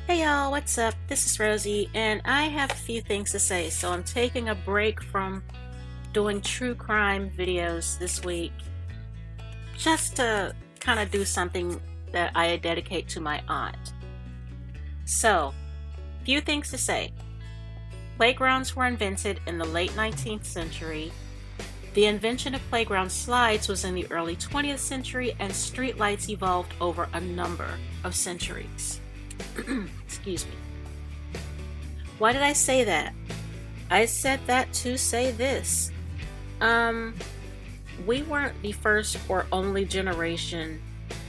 Hey y'all, what's up? This is Rosie, and I have a few things to say. So I'm taking a break from doing true crime videos this week just to kind of do something that I dedicate to my aunt. So, few things to say. Playgrounds were invented in the late 19th century. The invention of playground slides was in the early 20th century, and streetlights evolved over a number of centuries. Excuse me. Why did I say that? I said that to say this. Um, we weren't the first or only generation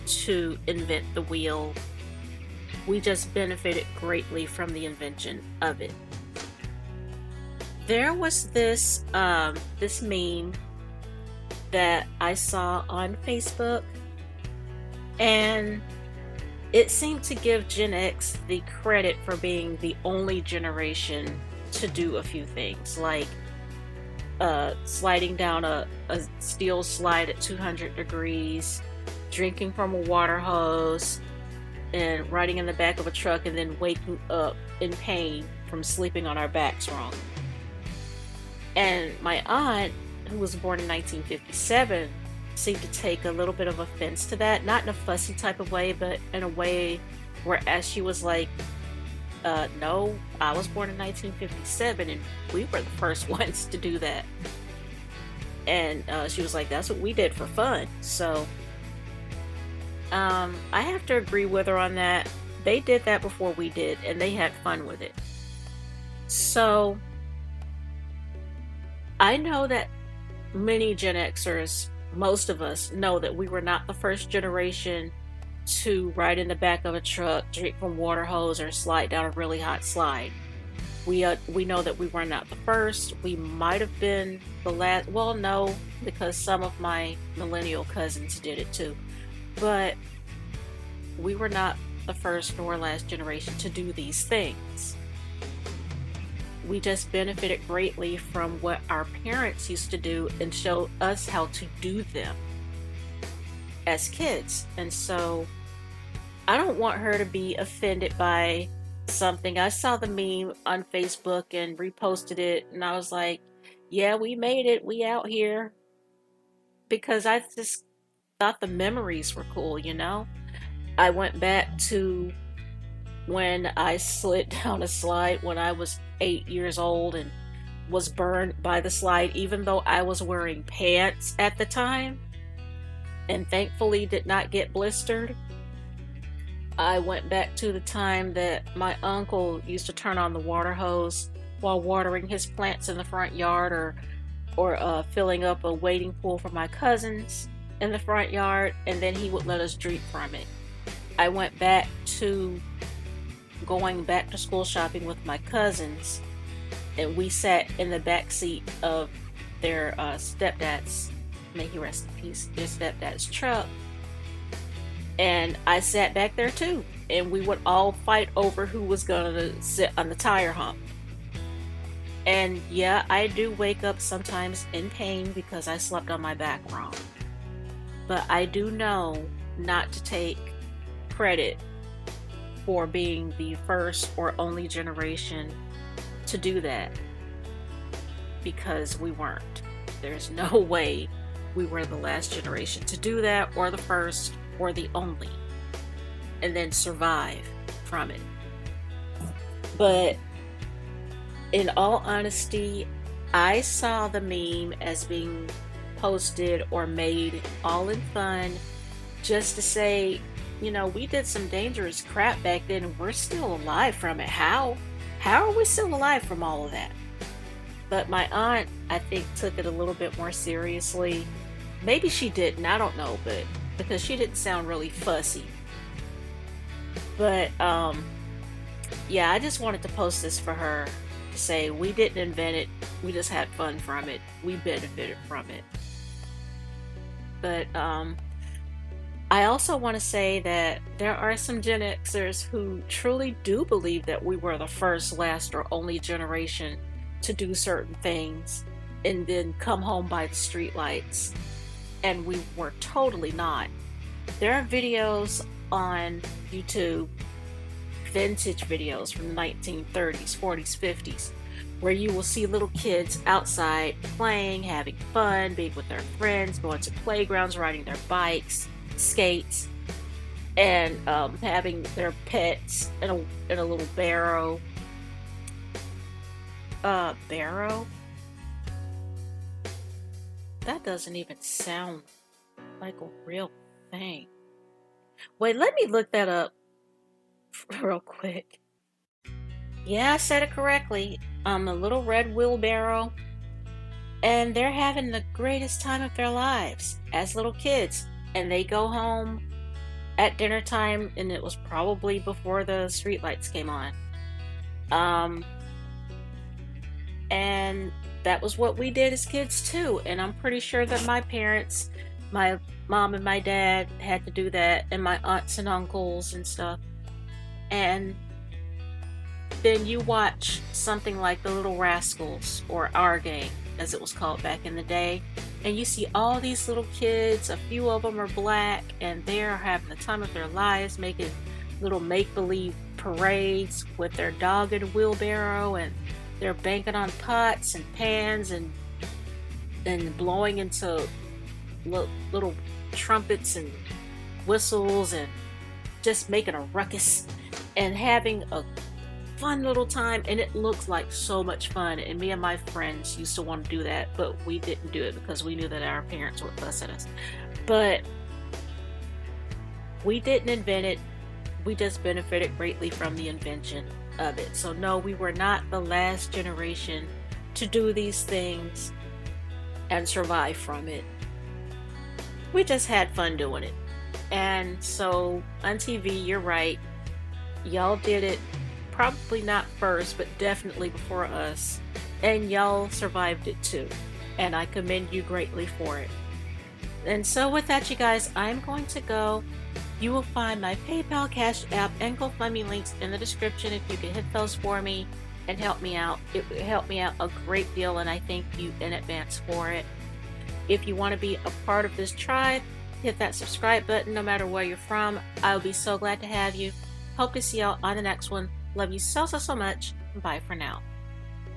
to invent the wheel. We just benefited greatly from the invention of it. There was this meme that I saw on Facebook, and it seemed to give Gen X the credit for being the only generation to do a few things, like sliding down a steel slide at 200 degrees, drinking from a water hose, and riding in the back of a truck and then waking up in pain from sleeping on our backs wrong. And my aunt, who was born in 1957, seemed to take a little bit of offense to that, not in a fussy type of way, but in a way where as she was like, no, I was born in 1957 and we were the first ones to do that. And she was like, that's what we did for fun. So I have to agree with her on that. They did that before we did, and they had fun with it. So I know that many Gen Xers, most of us, know that we were not the first generation to ride in the back of a truck, drink from water hose, or slide down a really hot slide. We know that we were not the first. We might have been the last. Well, no, because some of my millennial cousins did it too. But we were not the first nor last generation to do these things. We just benefited greatly from what our parents used to do and showed us how to do them as kids. And so I don't want her to be offended by something. I saw the meme on Facebook and reposted it, and I was like, yeah, we made it. We out here. Because I just thought the memories were cool, you know? I went back to when I slid down a slide when I was 8 years old and was burned by the slide, even though I was wearing pants at the time and thankfully did not get blistered. I went back to the time that my uncle used to turn on the water hose while watering his plants in the front yard, or filling up a wading pool for my cousins in the front yard, and then he would let us drink from it. I went back to going back to school shopping with my cousins, and we sat in the back seat of their stepdad's, may he rest in peace, their stepdad's truck, and I sat back there too, and we would all fight over who was gonna sit on the tire hump. And yeah, I do wake up sometimes in pain because I slept on my back wrong, but I do know not to take credit for being the first or only generation to do that, because we weren't. There's no way we were the last generation to do that, or the first, or the only, and then survive from it. But in all honesty, I saw the meme as being posted or made all in fun, just to say, you know, we did some dangerous crap back then and we're still alive from it. How are we still alive from all of that? But my aunt, I think, took it a little bit more seriously. Maybe she didn't, I don't know, but because she didn't sound really fussy. But yeah, I just wanted to post this for her to say we didn't invent it, we just had fun from it, we benefited from it. But I also want to say that there are some Gen Xers who truly do believe that we were the first, last, or only generation to do certain things and then come home by the streetlights. And we were totally not. There are videos on YouTube vintage videos from the 1930s, 40s, 50s, where you will see little kids outside playing, having fun, being with their friends, going to playgrounds, riding their bikes, skates, and having their pets in a little barrow. Barrow? That doesn't even sound like a real thing. Wait, let me look that up real quick. Yeah, I said it correctly. A little red wheelbarrow. And they're having the greatest time of their lives as little kids. And they go home at dinner time, and it was probably before the streetlights came on. And that was what we did as kids too. And I'm pretty sure that my parents, my mom and my dad, had to do that, and my aunts and uncles and stuff. And then you watch something like The Little Rascals, or Our Gang as it was called back in the day, and you see all these little kids, a few of them are black, and they're having the time of their lives making little make-believe parades with their dog and wheelbarrow, and they're banking on pots and pans and blowing into little trumpets and whistles and just making a ruckus and having a fun little time. And it looks like so much fun, and me and my friends used to want to do that, but we didn't do it because we knew that our parents would fuss at us. But we didn't invent it, we just benefited greatly from the invention of it. So no, we were not the last generation to do these things and survive from it. We just had fun doing it. And so on TV, you're right, y'all did it probably not first, but definitely before us, and y'all survived it too, and I commend you greatly for it. And so with that, you guys, I'm going to go. You will find my PayPal, Cash App, and GoFundMe links in the description. If you could hit those for me and help me out, it would help me out a great deal, and I thank you in advance for it. If you want to be a part of this tribe, hit that subscribe button no matter where you're from. I'll be so glad to have you. Hope to see y'all on the next one. Love you so much. Bye for now.